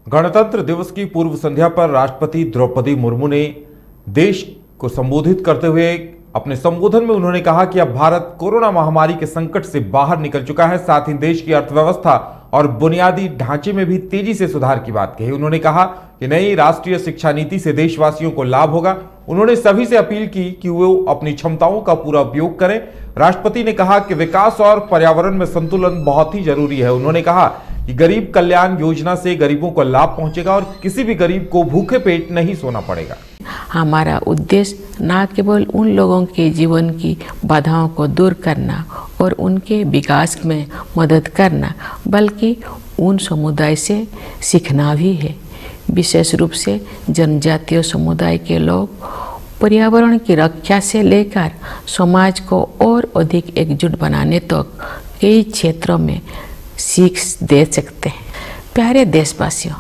गणतंत्र दिवस की पूर्व संध्या पर राष्ट्रपति द्रौपदी मुर्मू ने देश को संबोधित करते हुए अपने संबोधन में उन्होंने कहा कि अब भारत कोरोना महामारी के संकट से बाहर निकल चुका है। साथ ही देश की अर्थव्यवस्था और बुनियादी ढांचे में भी तेजी से सुधार की बात कही। उन्होंने कहा कि नई राष्ट्रीय शिक्षा नीति से देशवासियों को लाभ होगा। उन्होंने सभी से अपील की कि वो अपनी क्षमताओं का पूरा उपयोग करें। राष्ट्रपति ने कहा कि विकास और पर्यावरण में संतुलन बहुत ही जरूरी है। उन्होंने कहा कि गरीब कल्याण योजना से गरीबों को लाभ पहुंचेगा और किसी भी गरीब को भूखे पेट नहीं सोना पड़ेगा। हमारा उद्देश्य न केवल उन लोगों के जीवन की बाधाओं को दूर करना और उनके विकास में मदद करना, बल्कि उन समुदाय से सीखना भी है। विशेष रूप से जनजातीय समुदाय के लोग पर्यावरण की रक्षा से लेकर समाज को और अधिक एकजुट बनाने तक कई क्षेत्रों में सीख दे सकते हैं। प्यारे देशवासियों,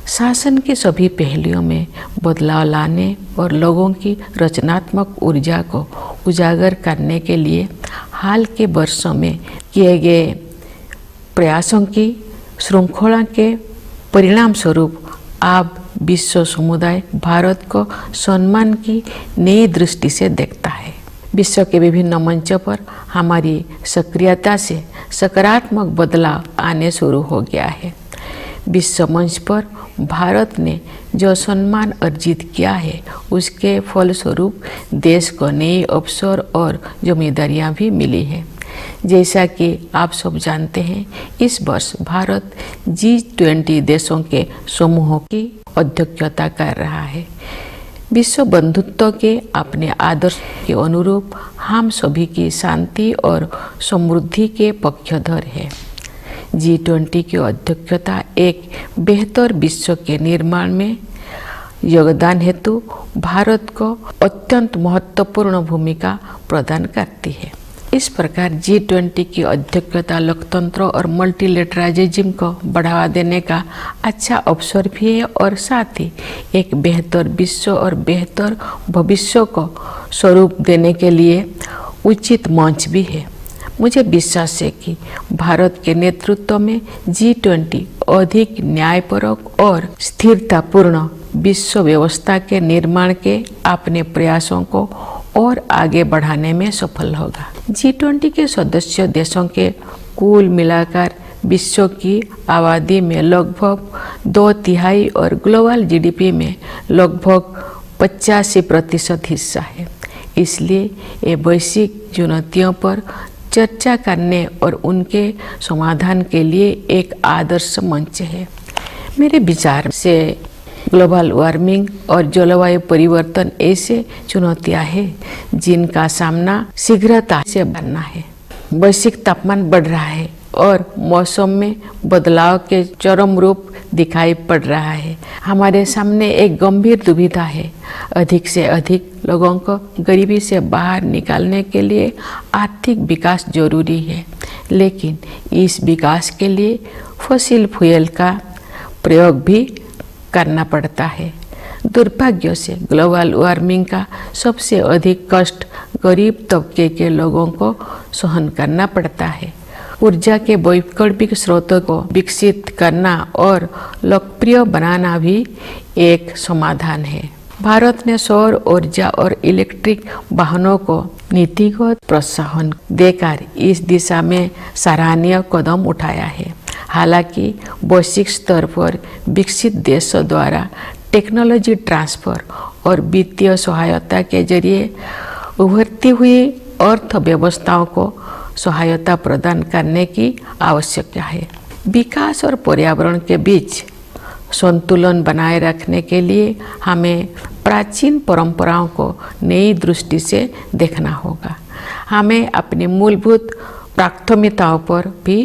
शासन के सभी पहलुओं में बदलाव लाने और लोगों की रचनात्मक ऊर्जा को उजागर करने के लिए हाल के वर्षों में किए गए प्रयासों की श्रृंखला के परिणाम स्वरूप अब विश्व समुदाय भारत को सम्मान की नई दृष्टि से देखता है। विश्व के विभिन्न मंचों पर हमारी सक्रियता से सकारात्मक बदलाव आने शुरू हो गया है। विश्व मंच पर भारत ने जो सम्मान अर्जित किया है, उसके फलस्वरूप देश को नए अवसर और जिम्मेदारियां भी मिली हैं। जैसा कि आप सब जानते हैं, इस वर्ष भारत G20 देशों के समूह की अध्यक्षता कर रहा है। विश्व बंधुत्व के अपने आदर्श के अनुरूप हम सभी की शांति और समृद्धि के पक्षधर है। G20 की अध्यक्षता एक बेहतर विश्व के निर्माण में योगदान हेतु भारत को अत्यंत महत्वपूर्ण भूमिका प्रदान करती है। इस प्रकार G20 की अध्यक्षता लोकतंत्र और मल्टीलेटरलिज्म को बढ़ावा देने का अच्छा अवसर भी है और साथ ही एक बेहतर विश्व और बेहतर भविष्य को स्वरूप देने के लिए उचित मंच भी है। मुझे विश्वास है कि भारत के नेतृत्व में G20 अधिक न्यायपरक और स्थिरतापूर्ण विश्व व्यवस्था के निर्माण के अपने प्रयासों को और आगे बढ़ाने में सफल होगा। G20 के सदस्य देशों के कुल मिलाकर विश्व की आबादी में लगभग 2/3 और ग्लोबल GDP में लगभग 85% हिस्सा है। इसलिए ये वैश्विक चुनौतियों पर चर्चा करने और उनके समाधान के लिए एक आदर्श मंच है। मेरे विचार से ग्लोबल वार्मिंग और जलवायु परिवर्तन ऐसे चुनौतियां हैं जिनका सामना शीघ्रता से करना है। वैश्विक तापमान बढ़ रहा है और मौसम में बदलाव के चरम रूप दिखाई पड़ रहा है। हमारे सामने एक गंभीर दुविधा है। अधिक से अधिक लोगों को गरीबी से बाहर निकालने के लिए आर्थिक विकास जरूरी है, लेकिन इस विकास के लिए फॉसिल फ्यूल का प्रयोग भी करना पड़ता है। दुर्भाग्य से ग्लोबल वार्मिंग का सबसे अधिक कष्ट गरीब तबके के लोगों को सहन करना पड़ता है। ऊर्जा के वैकल्पिक स्रोतों को विकसित करना और लोकप्रिय बनाना भी एक समाधान है। भारत ने सौर ऊर्जा और इलेक्ट्रिक वाहनों को नीतिगत प्रोत्साहन देकर इस दिशा में सराहनीय कदम उठाया है। हालांकि वैश्विक स्तर पर विकसित देशों द्वारा टेक्नोलॉजी ट्रांसफर और वित्तीय सहायता के जरिए उभरती हुई अर्थव्यवस्थाओं को सहायता प्रदान करने की आवश्यकता है। विकास और पर्यावरण के बीच संतुलन बनाए रखने के लिए हमें प्राचीन परंपराओं को नई दृष्टि से देखना होगा। हमें अपनी मूलभूत प्राथमिकताओं पर भी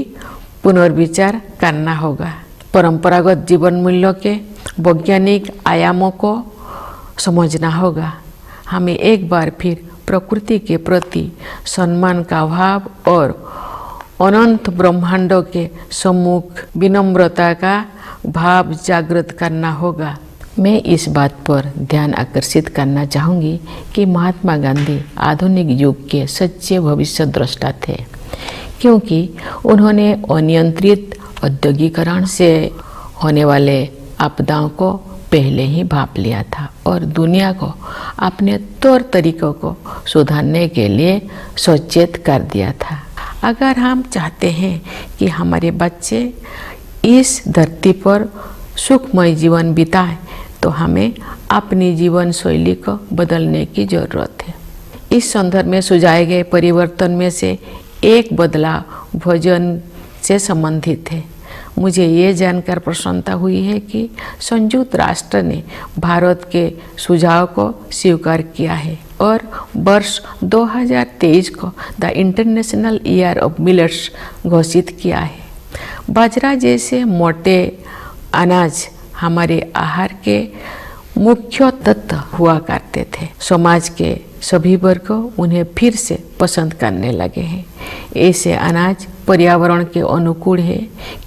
पुनर्विचार करना होगा। परंपरागत जीवन मूल्यों के वैज्ञानिक आयामों को समझना होगा। हमें एक बार फिर प्रकृति के प्रति सम्मान का भाव और अनंत ब्रह्मांडों के सम्मुख विनम्रता का भाव जागृत करना होगा। मैं इस बात पर ध्यान आकर्षित करना चाहूँगी कि महात्मा गांधी आधुनिक युग के सच्चे भविष्य द्रष्टा थे, क्योंकि उन्होंने अनियंत्रित औद्योगिकरण से होने वाले आपदाओं को पहले ही भांप लिया था और दुनिया को अपने तौर तरीकों को सुधारने के लिए सचेत कर दिया था। अगर हम चाहते हैं कि हमारे बच्चे इस धरती पर सुखमय जीवन बिताएं तो हमें अपनी जीवन शैली को बदलने की ज़रूरत है। इस संदर्भ में सुझाए गए परिवर्तन में से एक बदलाव भोजन से संबंधित है। मुझे ये जानकर प्रसन्नता हुई है कि संयुक्त राष्ट्र ने भारत के सुझाव को स्वीकार किया है और वर्ष 2023 को the international year of millets घोषित किया है। बाजरा जैसे मोटे अनाज हमारे आहार के मुख्य तत्व हुआ करते थे। समाज के सभी वर्ग उन्हें फिर से पसंद करने लगे हैं। ऐसे अनाज पर्यावरण के अनुकूल है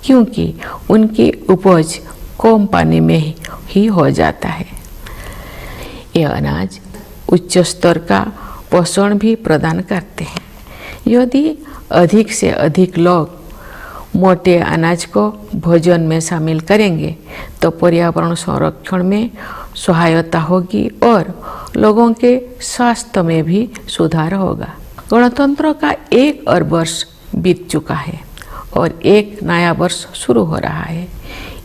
क्योंकि उनकी उपज कम पानी में ही हो जाता है। ये अनाज उच्च स्तर का पोषण भी प्रदान करते हैं। यदि अधिक से अधिक लोग मोटे अनाज को भोजन में शामिल करेंगे तो पर्यावरण संरक्षण में सहायता होगी और लोगों के स्वास्थ्य में भी सुधार होगा। गणतंत्र का 1 और वर्ष बीत चुका है और एक नया वर्ष शुरू हो रहा है।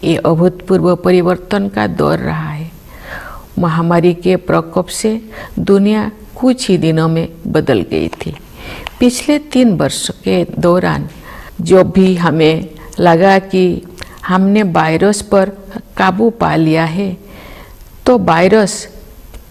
ये अभूतपूर्व परिवर्तन का दौर रहा है। महामारी के प्रकोप से दुनिया कुछ ही दिनों में बदल गई थी। पिछले 3 वर्ष के दौरान जो भी हमें लगा कि हमने वायरस पर काबू पा लिया है तो वायरस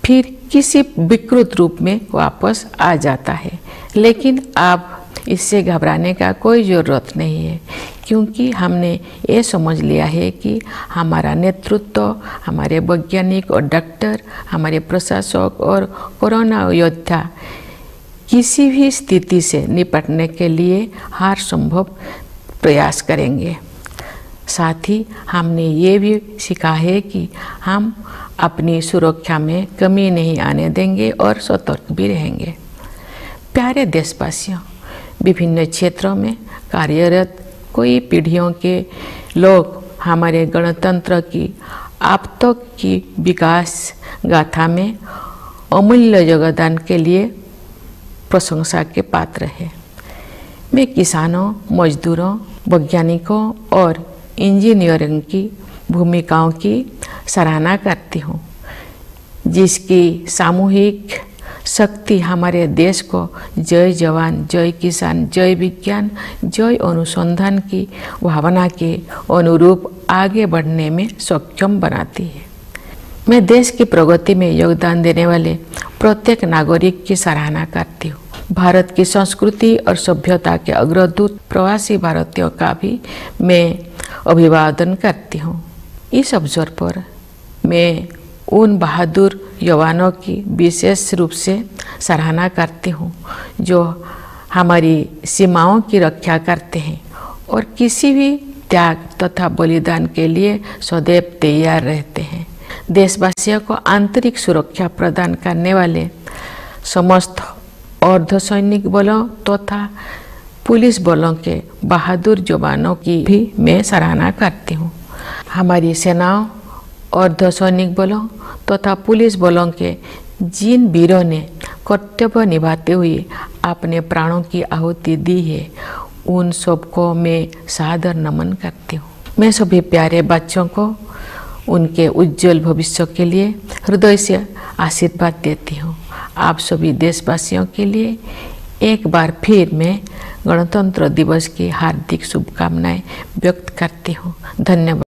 फिर किसी विकृत रूप में वापस आ जाता है। लेकिन अब इससे घबराने का कोई ज़रूरत नहीं है क्योंकि हमने ये समझ लिया है कि हमारा नेतृत्व, हमारे वैज्ञानिक और डॉक्टर, हमारे प्रशासक और कोरोना योद्धा किसी भी स्थिति से निपटने के लिए हर संभव प्रयास करेंगे। साथ ही हमने ये भी सीखा है कि हम अपनी सुरक्षा में कमी नहीं आने देंगे और सतर्क भी रहेंगे। प्यारे देशवासियों, विभिन्न क्षेत्रों में कार्यरत कई पीढ़ियों के लोग हमारे गणतंत्र की अब तक की विकास गाथा में अमूल्य योगदान के लिए प्रशंसा के पात्र है। मैं किसानों, मजदूरों, वैज्ञानिकों और इंजीनियरों की भूमिकाओं की सराहना करती हूँ, जिसकी सामूहिक शक्ति हमारे देश को जय जवान, जय किसान, जय विज्ञान, जय अनुसंधान की भावना के अनुरूप आगे बढ़ने में सक्षम बनाती है। मैं देश की प्रगति में योगदान देने वाले प्रत्येक नागरिक की सराहना करती हूँ। भारत की संस्कृति और सभ्यता के अग्रदूत प्रवासी भारतीयों का भी मैं अभिवादन करती हूँ। इस अवसर पर मैं उन बहादुर जवानों की विशेष रूप से सराहना करती हूँ जो हमारी सीमाओं की रक्षा करते हैं और किसी भी त्याग तथा बलिदान के लिए सदैव तैयार रहते हैं। देशवासियों को आंतरिक सुरक्षा प्रदान करने वाले समस्त अर्धसैनिक बलों तथा पुलिस बलों के बहादुर जवानों की भी मैं सराहना करती हूँ। हमारी सेनाओं, अर्धसैनिक बलों तथा पुलिस बलों के जिन वीरों ने कर्तव्य निभाते हुए अपने प्राणों की आहुति दी है, उन सबको मैं सादर नमन करती हूँ। मैं सभी प्यारे बच्चों को उनके उज्जवल भविष्य के लिए हृदय से आशीर्वाद देती हूँ। आप सभी देशवासियों के लिए एक बार फिर मैं गणतंत्र दिवस की हार्दिक शुभकामनाएं व्यक्त करती हूँ। धन्यवाद।